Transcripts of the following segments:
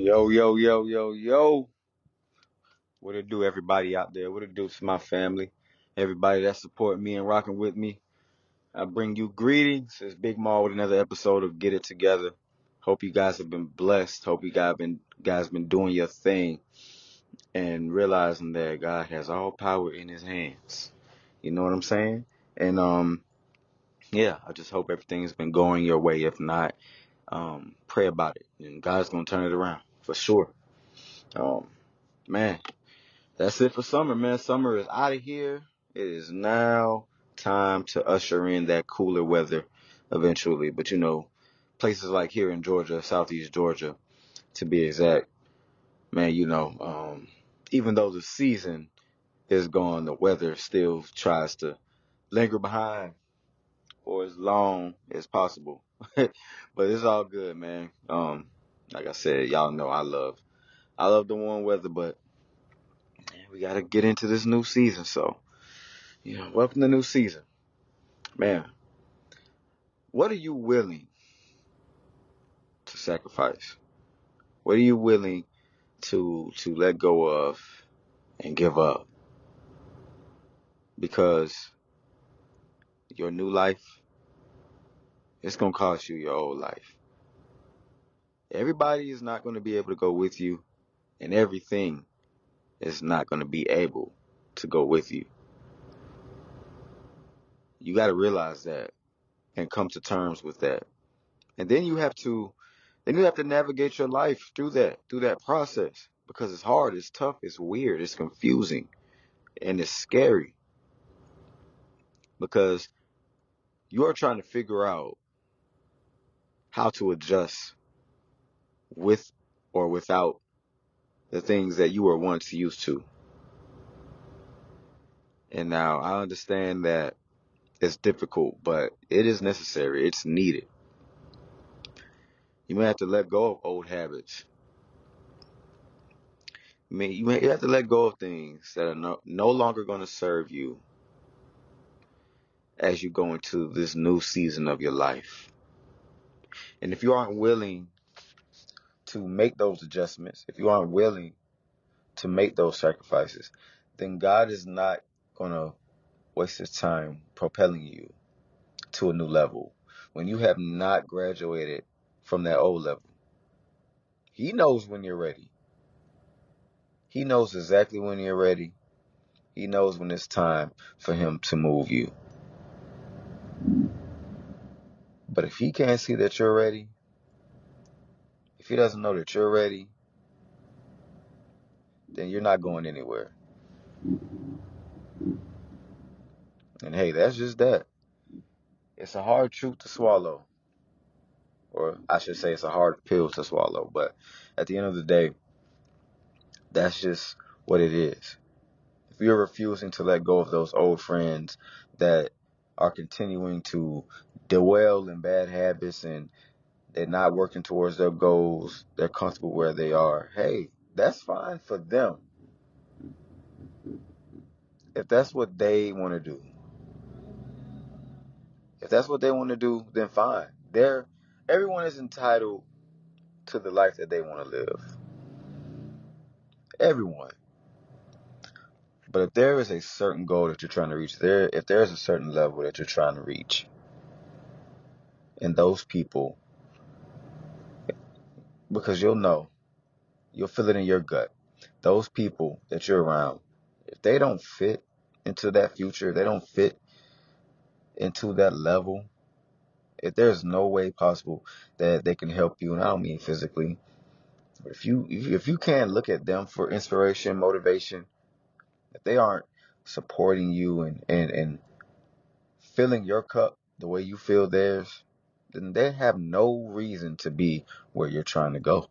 Yo, yo, yo, yo, yo. What it do, everybody out there? What it do to my family? Everybody that support me and rocking with me. I bring you greetings. It's Big Maul with another episode of Get It Together. Hope you guys have been blessed. Hope you guys been doing your thing and realizing that God has all power in his hands. You know what I'm saying? And yeah, I just hope everything's been going your way. If not, pray about it. And God's gonna turn it around for sure. Um, man. That's it for summer, man. Summer is out of here. It is now time to usher in that cooler weather eventually. But places like here in Georgia, Southeast Georgia, to be exact, man, even though the season is gone, the weather still tries to linger behind for as long as possible. But it's all good, man. Like I said, y'all know I love the warm weather, but man, we gotta get into this new season, so. Yeah, welcome to the new season. Man, what are you willing to sacrifice? What are you willing to let go of and give up? Because your new life, it's going to cost you your old life. Everybody is not going to be able to go with you, and everything is not going to be able to go with you. You got to realize that and come to terms with that. And then you have to navigate your life through that process, because it's hard, it's tough, it's weird, it's confusing, and it's scary, because you're trying to figure out how to adjust with or without the things that you were once used to. And now I understand that it's difficult, but it is necessary. It's needed. You may have to let go of old habits. You may have to let go of things that are no longer going to serve you as you go into this new season of your life. And if you aren't willing to make those adjustments, if you aren't willing to make those sacrifices, then God is not going to waste his time propelling you to a new level when you have not graduated from that old level. He knows when you're ready. He knows exactly when you're ready. He knows when it's time for him to move you. But if he can't see that you're ready, if he doesn't know that you're ready, then you're not going anywhere. And hey, that's just that. It's a hard truth to swallow. Or I should say it's a hard pill to swallow. But at the end of the day, that's just what it is. If you're refusing to let go of those old friends that are continuing to dwell in bad habits and they're not working towards their goals, they're comfortable where they are, hey, that's fine for them. If that's what they want to do. If that's what they want to do, then fine. Everyone is entitled to the life that they want to live. Everyone. But if there is a certain goal that you're trying to reach, if there is a certain level that you're trying to reach, and those people, because you'll feel it in your gut, those people that you're around, if they don't fit into that future, they don't fit into that level, if there's no way possible that they can help you, and I don't mean physically, but if you can't look at them for inspiration, motivation, if they aren't supporting you and filling your cup the way you fill theirs, then they have no reason to be where you're trying to go.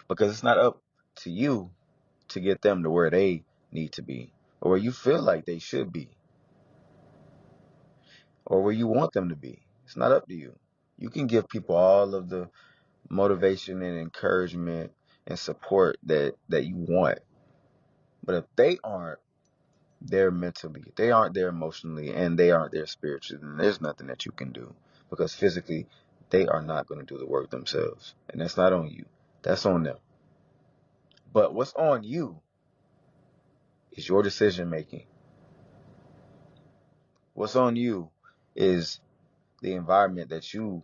Because it's not up to you to get them to where they need to be, or where you feel like they should be, or where you want them to be. It's not up to you. You can give people all of the motivation and encouragement and support that you want. But if they aren't there mentally, if they aren't there emotionally, and they aren't there spiritually, then there's nothing that you can do. Because physically, they are not going to do the work themselves. And that's not on you. That's on them. But what's on you is your decision making. What's on you is the environment that you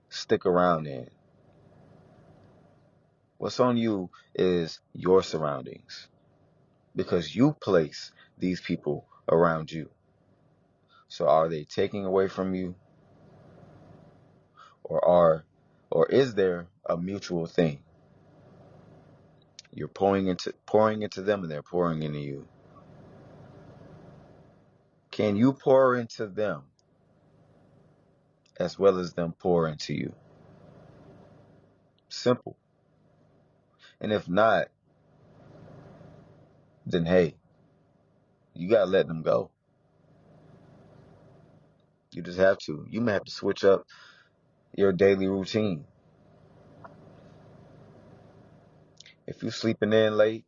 stick around in. What's on you is your surroundings, because you place these people around you. So are they taking away from you, or is there a mutual thing? You're pouring into them and they're pouring into you. Can you pour into them as well as them pour into you? Simple. And if not, then hey, you gotta let them go. You just have to. You may have to switch up your daily routine. If you're sleeping in late,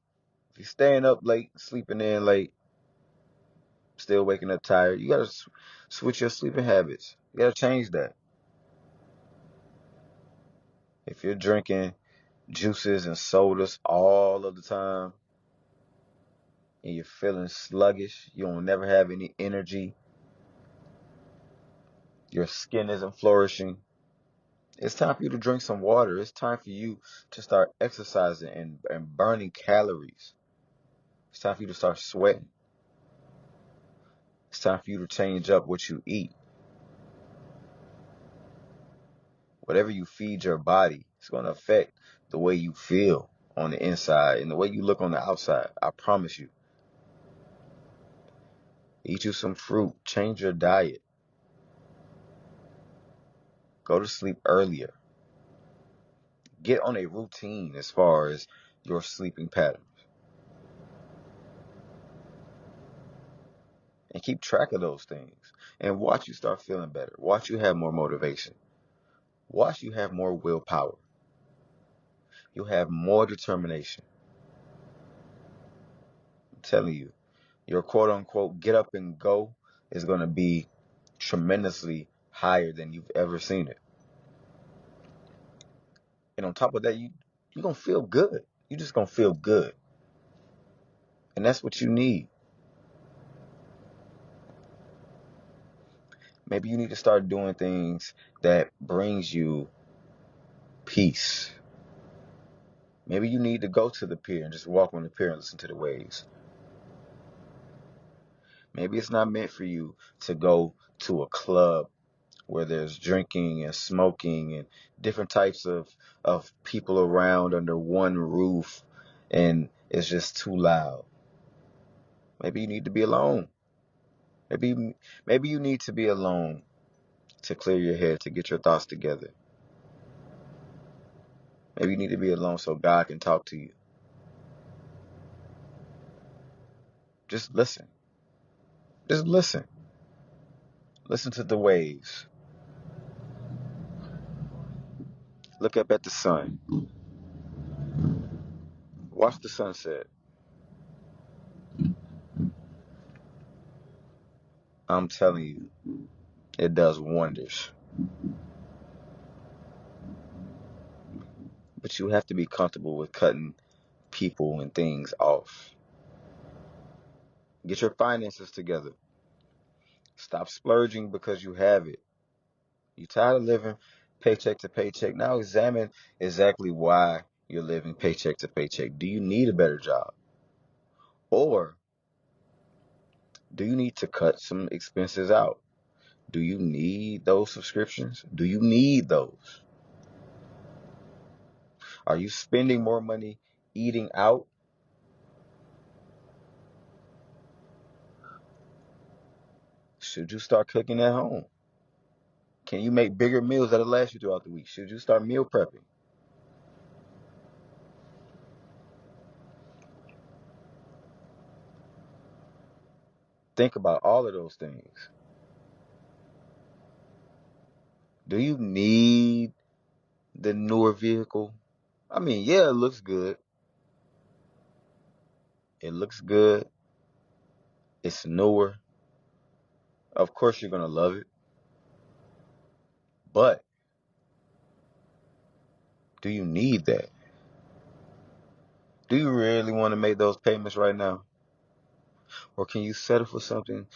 if you're staying up late, sleeping in late, still waking up tired, you gotta switch your sleeping habits. You gotta change that. If you're drinking juices and sodas all of the time and you're feeling sluggish, you don't never have any energy, your skin isn't flourishing, it's time for you to drink some water. It's time for you to start exercising and burning calories. It's time for you to start sweating. It's time for you to change up what you eat. Whatever you feed your body, it's going to affect the way you feel on the inside and the way you look on the outside. I promise you. Eat you some fruit. Change your diet. Go to sleep earlier. Get on a routine as far as your sleeping patterns. And keep track of those things. And watch you start feeling better. Watch you have more motivation. Watch you have more willpower. You'll have more determination. I'm telling you, your quote unquote get up and go is going to be tremendously higher than you've ever seen it. And on top of that, you're going to feel good. You're just going to feel good. And that's what you need. Maybe you need to start doing things that brings you peace. Maybe you need to go to the pier and just walk on the pier and listen to the waves. Maybe it's not meant for you to go to a club where there's drinking and smoking and different types of people around under one roof and it's just too loud. Maybe you need to be alone. Maybe you need to be alone to clear your head, to get your thoughts together. Maybe you need to be alone so God can talk to you. Just listen. Just listen. Listen to the waves. Look up at the sun. Watch the sunset. I'm telling you, it does wonders. But you have to be comfortable with cutting people and things off. Get your finances together. Stop splurging because you have it. You tired of living paycheck to paycheck? Now examine exactly why you're living paycheck to paycheck. Do you need a better job? Or do you need to cut some expenses out? Do you need those subscriptions? Do you need those? Are you spending more money eating out? Should you start cooking at home? Can you make bigger meals that'll last you throughout the week? Should you start meal prepping? Think about all of those things. Do you need the newer vehicle? I mean, yeah, it looks good. It looks good. It's newer. Of course, you're going to love it. But Do you need that? Do you really want to make those payments right now? Or can you settle for something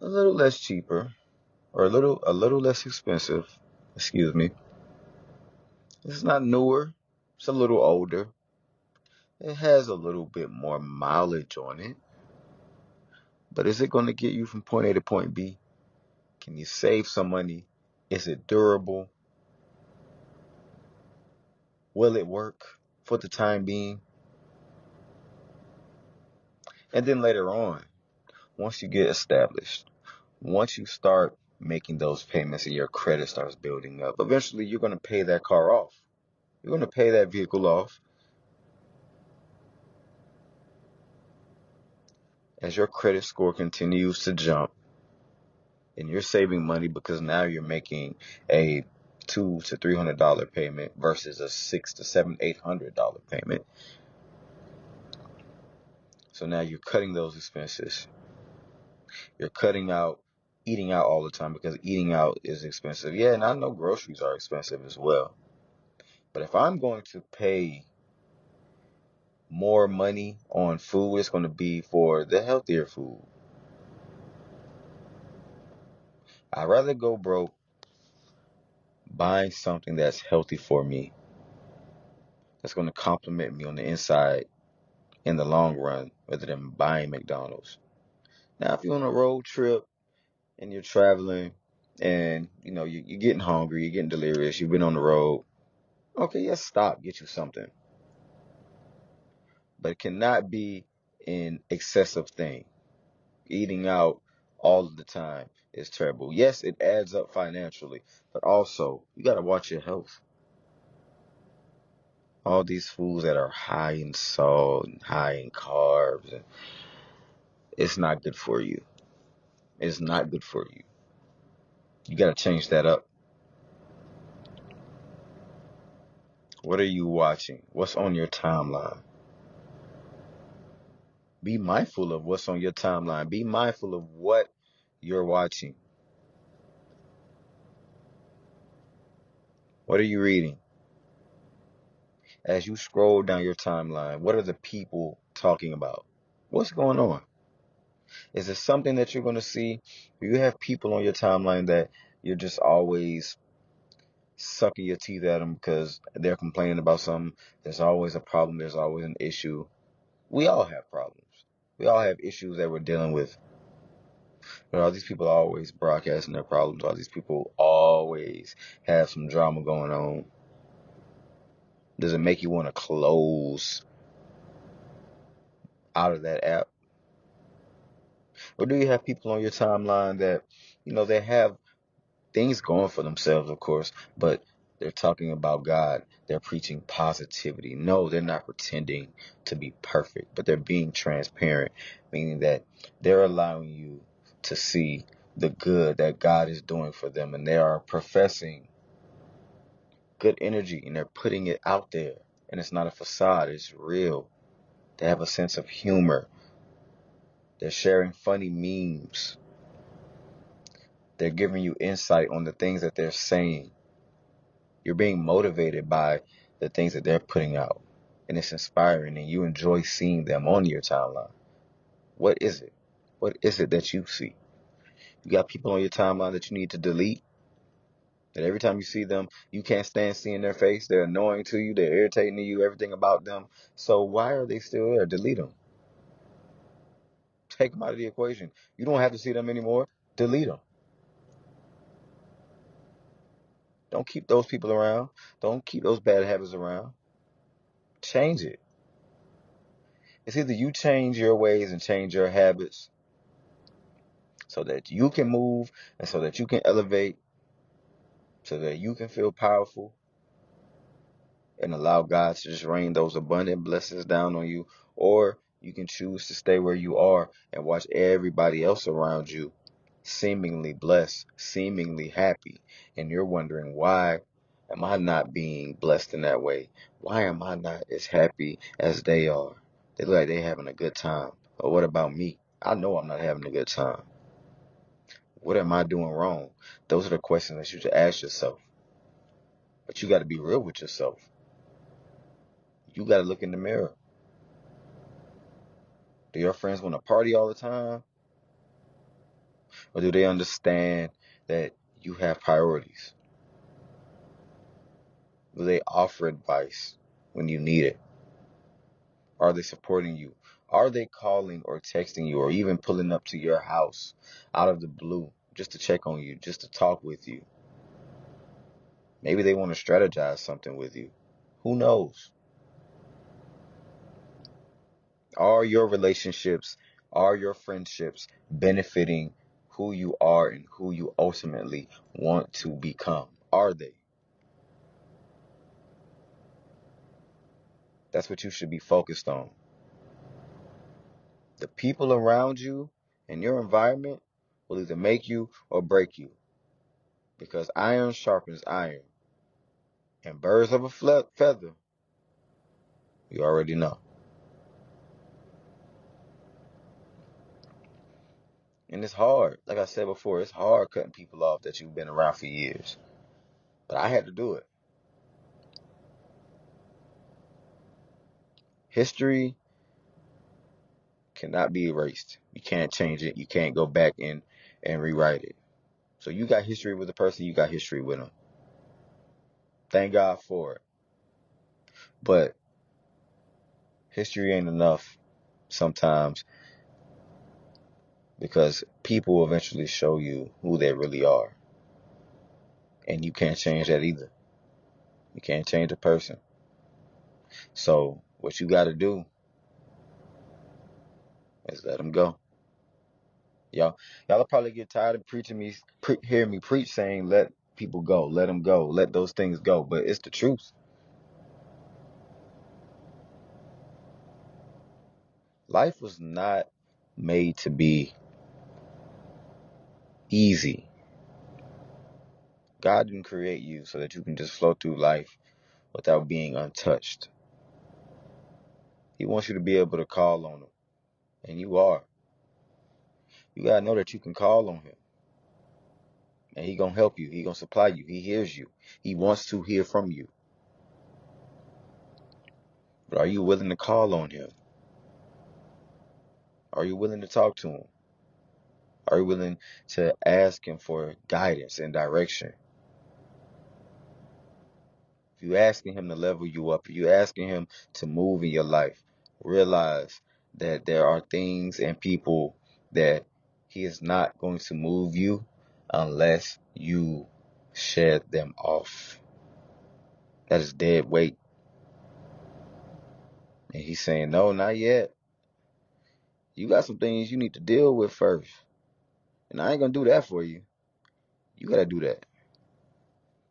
a little less cheaper or a little less expensive? Excuse me. It's not newer. It's a little older. It has a little bit more mileage on it. But is it going to get you from point A to point B? Can you save some money? Is it durable? Will it work for the time being? And then later on, once you get established, once you start making those payments and your credit starts building up, eventually you're going to pay that car off. You're going to pay that vehicle off. As your credit score continues to jump and you're saving money because now you're making a $200 to $300 payment versus a $600 to $800 payment. So now you're cutting those expenses. You're cutting out eating out all the time because eating out is expensive. Yeah, and I know groceries are expensive as well. But if I'm going to pay more money on food, it's going to be for the healthier food. I'd rather go broke buying something that's healthy for me, that's going to complement me on the inside in the long run, rather than buying McDonald's. Now, if you're on a road trip and you're traveling and, you're getting hungry, you're getting delirious, you've been on the road, okay, yes, stop, get you something. But it cannot be an excessive thing. Eating out all of the time is terrible. Yes, it adds up financially, but also you got to watch your health. All these foods that are high in salt and high in carbs, it's not good for you. It's not good for you. You got to change that up. What are you watching? What's on your timeline? Be mindful of what's on your timeline. Be mindful of what you're watching. What are you reading? As you scroll down your timeline, what are the people talking about? What's going on? Is it something that you're going to see? Do you have people on your timeline that you're just always sucking your teeth at them because they're complaining about something? There's always a problem. There's always an issue. We all have problems. We all have issues that we're dealing with. All these people are always broadcasting their problems. All these people always have some drama going on. Does it make you want to close out of that app? Or do you have people on your timeline that, they have things going for themselves, of course, but they're talking about God. They're preaching positivity. No, they're not pretending to be perfect, but they're being transparent, meaning that they're allowing you to see the good that God is doing for them, and they are professing good energy, and they're putting it out there, and it's not a facade, it's real. They have a sense of humor. They're sharing funny memes. They're giving you insight on the things that they're saying. You're being motivated by the things that they're putting out, and it's inspiring, and you enjoy seeing them on your timeline. What is it? What is it that you see? You got people on your timeline that you need to delete, that every time you see them, you can't stand seeing their face. They're annoying to you. They're irritating to you, everything about them. So why are they still there? Delete them. Take them out of the equation. You don't have to see them anymore. Delete them. Don't keep those people around. Don't keep those bad habits around. Change it. It's either you change your ways and change your habits so that you can move and so that you can elevate, so that you can feel powerful and allow God to just rain those abundant blessings down on you, or you can choose to stay where you are and watch everybody else around you seemingly blessed, seemingly happy, and you're wondering, why am I not being blessed in that way? Why am I not as happy as they are? They look like they're having a good time. Or what about me? I know I'm not having a good time. What am I doing wrong? Those are the questions that you should ask yourself. But you got to be real with yourself. You got to look in the mirror. Do your friends want to party all the time? Or do they understand that you have priorities? Do they offer advice when you need it? Are they supporting you? Are they calling or texting you or even pulling up to your house out of the blue just to check on you, just to talk with you? Maybe they want to strategize something with you. Who knows? Are your relationships, are your friendships benefiting who you are and who you ultimately want to become? Are they? That's what you should be focused on. The people around you and your environment will either make you or break you. Because iron sharpens iron. And birds of a feather, you already know. And it's hard. Like I said before, it's hard cutting people off that you've been around for years. But I had to do it. History cannot be erased. You can't change it. You can't go back and rewrite it. So you got history with the person, you got history with them. Thank God for it. But history ain't enough sometimes, because people will eventually show you who they really are. And you can't change that either. You can't change a person. So what you got to do is let them go. Y'all will probably get tired of hearing me preach saying let people go, let them go, let those things go. But it's the truth. Life was not made to be easy. God didn't create you so that you can just flow through life without being untouched. He wants you to be able to call on him. And you are. You got to know that you can call on him. And he going to help you. He going to supply you. He hears you. He wants to hear from you. But are you willing to call on him? Are you willing to talk to him? Are you willing to ask him for guidance and direction? If you're asking him to level you up, if you're asking him to move in your life, realize that there are things and people that he is not going to move you unless you shed them off. That is dead weight. And he's saying, no, not yet. You got some things you need to deal with first. And I ain't going to do that for you. You got to do that.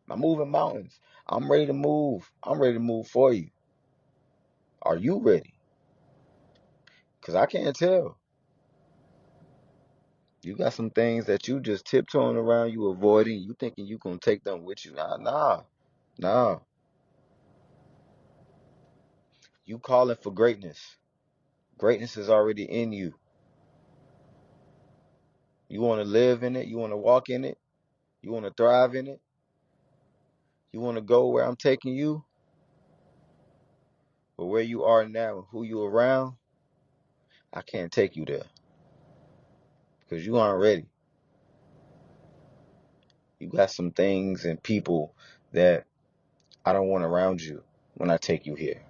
I'm moving mountains. I'm ready to move. I'm ready to move for you. Are you ready? Because I can't tell. You got some things that you just tiptoeing around, you avoiding, you thinking you going to take them with you. Nah. You calling for greatness. Greatness is already in you. You want to live in it. You want to walk in it. You want to thrive in it. You want to go where I'm taking you. But where you are now and who you around, I can't take you there. Because you aren't ready. You got some things and people that I don't want around you when I take you here.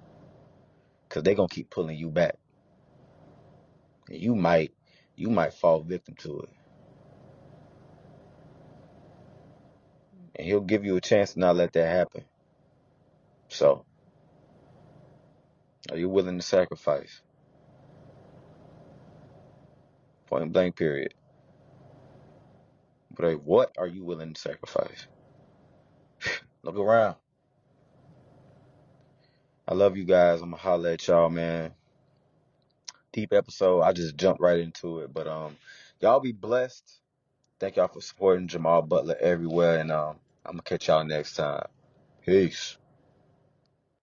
Because they're going to keep pulling you back. And you might fall victim to it. And he'll give you a chance to not let that happen. So, are you willing to sacrifice? Point blank, period. But what are you willing to sacrifice? Look around. I love you guys. I'm going to holler at y'all, man. Deep episode. I just jumped right into it. But y'all be blessed. Thank y'all for supporting Jamal Butler everywhere. And I'm going to catch y'all next time. Peace.